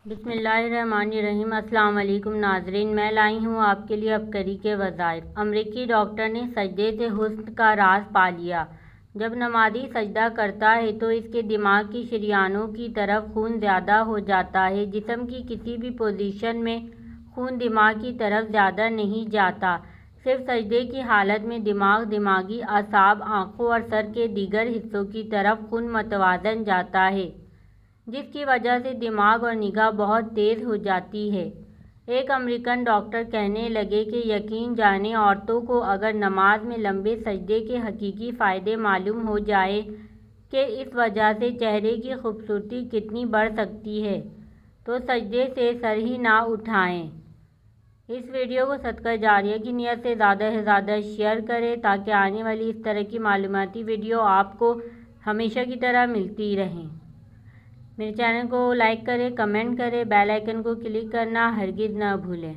بسم اللہ الرحمن الرحیم۔ السلام علیکم ناظرین، میں لائی ہوں آپ کے لیے عبقری کے وظائف۔ امریکی ڈاکٹر نے سجدے سے حسن کا راز پا لیا۔ جب نمازی سجدہ کرتا ہے تو اس کے دماغ کی شریانوں کی طرف خون زیادہ ہو جاتا ہے۔ جسم کی کسی بھی پوزیشن میں خون دماغ کی طرف زیادہ نہیں جاتا۔ صرف سجدے کی حالت میں دماغی اعصاب، آنکھوں اور سر کے دیگر حصوں کی طرف خون متوازن جاتا ہے، جس کی وجہ سے دماغ اور نگاہ بہت تیز ہو جاتی ہے۔ ایک امریکن ڈاکٹر کہنے لگے کہ یقین جانیں عورتوں کو اگر نماز میں لمبے سجدے کے حقیقی فائدے معلوم ہو جائیں کہ اس وجہ سے چہرے کی خوبصورتی کتنی بڑھ سکتی ہے تو سجدے سے سر ہی نہ اٹھائیں۔ اس ویڈیو کو صدقہ جاریہ کی نیت سے زیادہ شیئر کریں تاکہ آنے والی اس طرح کی معلوماتی ویڈیو آپ کو ہمیشہ کی طرح ملتی رہیں۔ میرے چینل کو لائک کریں، کمنٹ کریں، بیل آئیکن کو کلک کرنا ہرگز نہ بھولیں۔